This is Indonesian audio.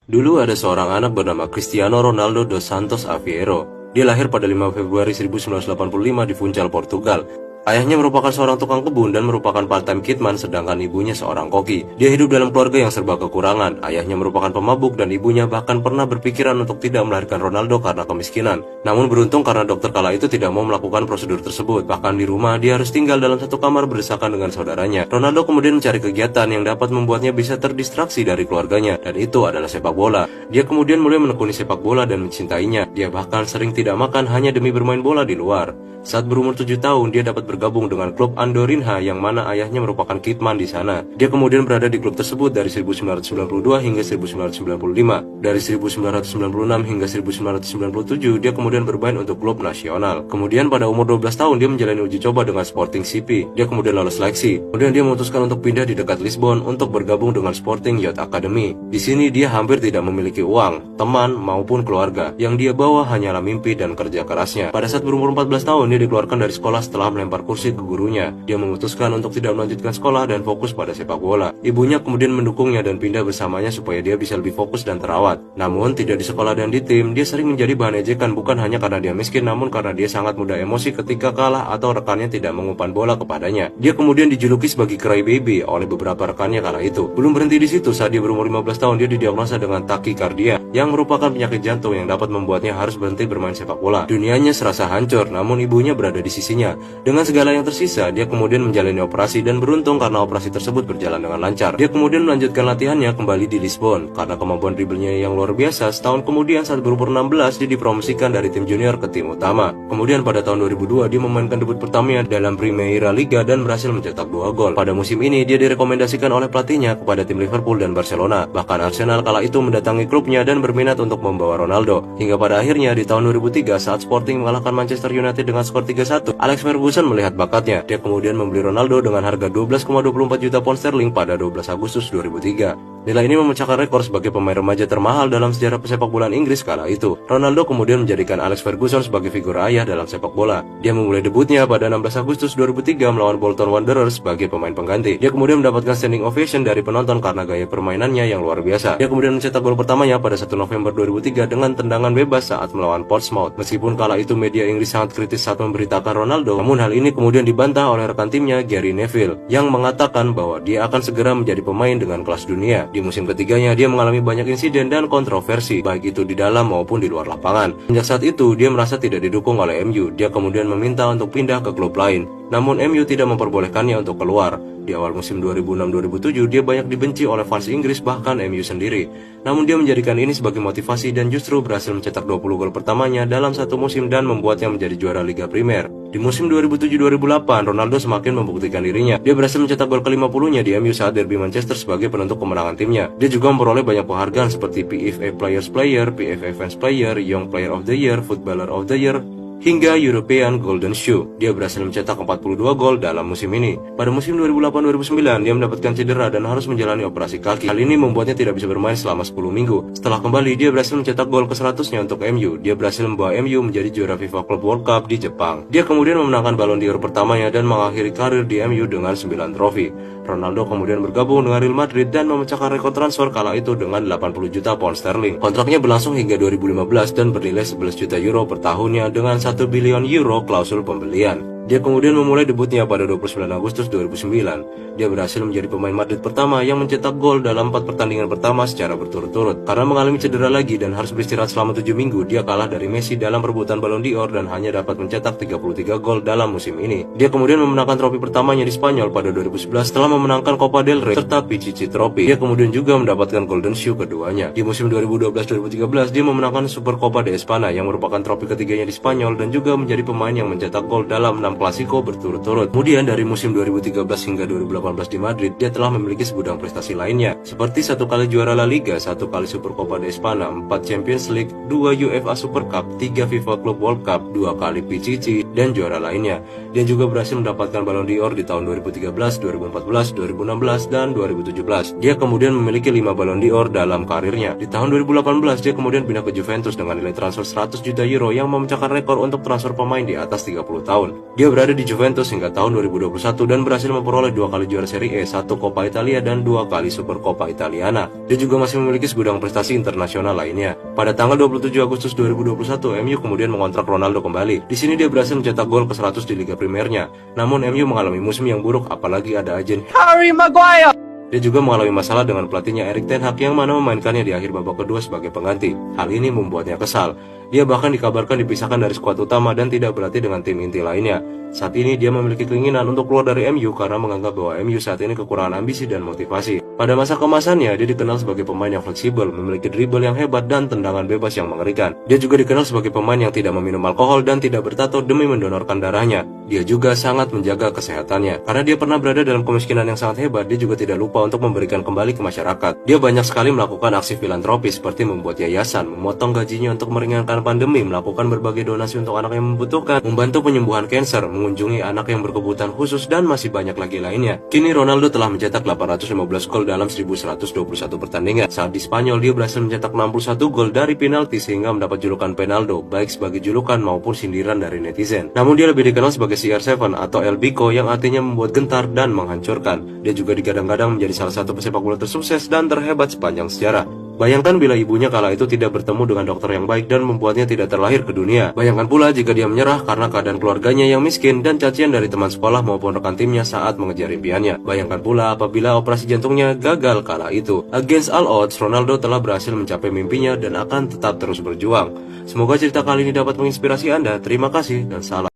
Dulu ada seorang anak bernama Cristiano Ronaldo dos Santos Aveiro. Dia lahir pada 5 Februari 1985 di Funchal, Portugal. Ayahnya merupakan seorang tukang kebun dan merupakan part-time kitman, sedangkan ibunya seorang koki. Dia hidup dalam keluarga yang serba kekurangan. Ayahnya merupakan pemabuk dan ibunya bahkan pernah berpikiran untuk tidak melahirkan Ronaldo karena kemiskinan. Namun beruntung karena dokter kala itu tidak mau melakukan prosedur tersebut. Bahkan di rumah dia harus tinggal dalam satu kamar berdesakan dengan saudaranya. Ronaldo kemudian mencari kegiatan yang dapat membuatnya bisa terdistraksi dari keluarganya, dan itu adalah sepak bola. Dia kemudian mulai menekuni sepak bola dan mencintainya. Dia bahkan sering tidak makan hanya demi bermain bola di luar. Saat berumur 7 tahun, dia dapat bergabung dengan klub Andorinha yang mana ayahnya merupakan kitman di sana. Dia kemudian berada di klub tersebut dari 1992 hingga 1995. Dari 1996 hingga 1997, dia kemudian bermain untuk klub nasional. Kemudian pada umur 12 tahun, dia menjalani uji coba dengan Sporting CP. Dia kemudian lolos seleksi. Kemudian dia memutuskan untuk pindah di dekat Lisbon untuk bergabung dengan Sporting Youth Academy. Di sini dia hampir tidak memiliki uang, teman, maupun keluarga. Yang dia bawa hanyalah mimpi dan kerja kerasnya. Pada saat berumur 14 tahun, dia dikeluarkan dari sekolah setelah melempar kursi ke gurunya. Dia memutuskan untuk tidak melanjutkan sekolah dan fokus pada sepak bola. Ibunya kemudian mendukungnya dan pindah bersamanya supaya dia bisa lebih fokus dan terawat. Namun tidak di sekolah dan di tim, dia sering menjadi bahan ejekan bukan hanya karena dia miskin, namun karena dia sangat mudah emosi ketika kalah atau rekannya tidak mengumpan bola kepadanya. Dia kemudian dijuluki sebagai crybaby oleh beberapa rekannya kala itu. Belum berhenti di situ, saat dia berumur 15 tahun dia didiagnosa dengan takikardia yang merupakan penyakit jantung yang dapat membuatnya harus berhenti bermain sepak bola. Dunianya serasa hancur, namun ibunya berada di sisinya. Dengan segala yang tersisa, dia kemudian menjalani operasi dan beruntung karena operasi tersebut berjalan dengan lancar. Dia kemudian melanjutkan latihannya kembali di Lisbon. Karena kemampuan driblenya yang luar biasa, setahun kemudian saat berumur 16 dia dipromosikan dari tim junior ke tim utama. Kemudian pada tahun 2002 dia memainkan debut pertamanya dalam Primeira Liga dan berhasil mencetak 2 gol. Pada musim ini dia direkomendasikan oleh pelatihnya kepada tim Liverpool dan Barcelona. Bahkan Arsenal kala itu mendatangi klubnya dan berminat untuk membawa Ronaldo. Hingga pada akhirnya di tahun 2003 saat Sporting mengalahkan Manchester United dengan skor 3-1, Alex Ferguson melihat bakatnya. Dia kemudian membeli Ronaldo dengan harga 12,24 juta pound sterling pada 12 Agustus 2003. Nilai ini memecahkan rekor sebagai pemain remaja termahal dalam sejarah sepak bola Inggris kala itu. Ronaldo kemudian menjadikan Alex Ferguson sebagai figur ayah dalam sepak bola. Dia memulai debutnya pada 16 Agustus 2003 melawan Bolton Wanderers sebagai pemain pengganti. Dia kemudian mendapatkan standing ovation dari penonton karena gaya permainannya yang luar biasa. Dia kemudian mencetak gol pertamanya pada 1 November 2003 dengan tendangan bebas saat melawan Portsmouth. Meskipun kala itu media Inggris sangat kritis saat memberitakan Ronaldo, namun hal ini kemudian dibantah oleh rekan timnya Gary Neville yang mengatakan bahwa dia akan segera menjadi pemain dengan kelas dunia. Di musim ketiganya dia mengalami banyak insiden dan kontroversi baik itu di dalam maupun di luar lapangan. Sejak saat itu dia merasa tidak didukung oleh MU. Dia kemudian meminta untuk pindah ke klub lain. Namun MU tidak memperbolehkannya untuk keluar. Di awal musim 2006-2007 dia banyak dibenci oleh fans Inggris bahkan MU sendiri. Namun dia menjadikan ini sebagai motivasi dan justru berhasil mencetak 20 gol pertamanya dalam satu musim dan membuatnya menjadi juara Liga Primer. Di musim 2007-2008 Ronaldo semakin membuktikan dirinya. Dia berhasil mencetak gol ke-50-nya di MU saat derby Manchester sebagai penentu kemenangan timnya. Dia juga memperoleh banyak penghargaan seperti PFA Players Player, PFA Fans Player, Young Player of the Year, Footballer of the Year, hingga European Golden Shoe. Dia berhasil mencetak 42 gol dalam musim ini. Pada musim 2008-2009 dia mendapatkan cedera dan harus menjalani operasi kaki. Hal ini membuatnya tidak bisa bermain selama 10 minggu. Setelah kembali dia berhasil mencetak gol ke-100-nya untuk MU. Dia berhasil membawa MU menjadi juara FIFA Club World Cup di Jepang. Dia kemudian memenangkan Ballon d'Or pertamanya dan mengakhiri karir di MU dengan 9 trofi. Ronaldo kemudian bergabung dengan Real Madrid dan memecahkan rekor transfer kala itu dengan 80 juta pound sterling. Kontraknya berlangsung hingga 2015 dan bernilai 11 juta euro per tahunnya dengan 1 bilion euro klausul pembelian. Dia kemudian memulai debutnya pada 29 Agustus 2009. Dia berhasil menjadi pemain Madrid pertama yang mencetak gol dalam 4 pertandingan pertama secara berturut-turut. Karena mengalami cedera lagi dan harus beristirahat selama 7 minggu, dia kalah dari Messi dalam perebutan Ballon d'Or dan hanya dapat mencetak 33 gol dalam musim ini. Dia kemudian memenangkan trofi pertamanya di Spanyol pada 2011 setelah memenangkan Copa del Rey serta Pichichi Trophy. Dia kemudian juga mendapatkan Golden Shoe keduanya. Di musim 2012-2013 dia memenangkan Supercopa de España yang merupakan trofi ketiganya di Spanyol dan juga menjadi pemain yang mencetak gol dalam 6 Klasiko berturut-turut. Kemudian dari musim 2013 hingga 2018 di Madrid, dia telah memiliki segudang prestasi lainnya, seperti 1 kali juara La Liga, 1 kali Supercopa de España, 4 Champions League, 2 UEFA Super Cup, 3 FIFA Club World Cup, 2 kali Pichichi, dan juara lainnya. Dia juga berhasil mendapatkan Ballon d'Or di tahun 2013, 2014, 2016, dan 2017. Dia kemudian memiliki 5 Ballon d'Or dalam karirnya. Di tahun 2018, dia kemudian pindah ke Juventus dengan nilai transfer 100 juta euro yang memecahkan rekor untuk transfer pemain di atas 30 tahun. Dia Dia berada di Juventus hingga tahun 2021 dan berhasil memperoleh 2 kali juara Serie A, 1 Coppa Italia, dan 2 kali Supercoppa Italiana. Dia juga masih memiliki segudang prestasi internasional lainnya. Pada tanggal 27 Agustus 2021, MU kemudian mengontrak Ronaldo kembali. Di sini dia berhasil mencetak gol ke-100 di Liga Primernya. Namun MU mengalami musim yang buruk, apalagi ada ajen Harry Maguire. Dia juga mengalami masalah dengan pelatihnya Erik ten Hag yang mana memainkannya di akhir babak kedua sebagai pengganti. Hal ini membuatnya kesal. Dia bahkan dikabarkan dipisahkan dari skuad utama dan tidak berlatih dengan tim inti lainnya. Saat ini dia memiliki keinginan untuk keluar dari MU karena menganggap bahwa MU saat ini kekurangan ambisi dan motivasi. Pada masa kemasannya, dia dikenal sebagai pemain yang fleksibel, memiliki dribble yang hebat dan tendangan bebas yang mengerikan. Dia juga dikenal sebagai pemain yang tidak meminum alkohol dan tidak bertato demi mendonorkan darahnya. Dia juga sangat menjaga kesehatannya. Karena dia pernah berada dalam kemiskinan yang sangat hebat, dia juga tidak lupa untuk memberikan kembali ke masyarakat. Dia banyak sekali melakukan aksi filantropis seperti membuat yayasan, memotong gajinya untuk meringankan pandemi, melakukan berbagai donasi untuk anak yang membutuhkan, membantu penyembuhan kanker, mengunjungi anak yang berkebutuhan khusus, dan masih banyak lagi lainnya. Kini Ronaldo telah mencetak 815 gol dalam 1121 pertandingan. Saat di Spanyol, dia berhasil mencetak 61 gol dari penalti sehingga mendapat julukan Penaldo, baik sebagai julukan maupun sindiran dari netizen. Namun dia lebih dikenal sebagai CR7 atau El Bico yang artinya membuat gentar dan menghancurkan. Dia juga digadang-gadang menjadi salah satu pesepak bola tersukses dan terhebat sepanjang sejarah. Bayangkan bila ibunya kala itu tidak bertemu dengan dokter yang baik dan membuatnya tidak terlahir ke dunia. Bayangkan pula jika dia menyerah karena keadaan keluarganya yang miskin dan cacian dari teman sekolah maupun rekan timnya saat mengejar impiannya. Bayangkan pula apabila operasi jantungnya gagal kala itu. Against all odds, Ronaldo telah berhasil mencapai mimpinya dan akan tetap terus berjuang. Semoga cerita kali ini dapat menginspirasi Anda. Terima kasih dan salam.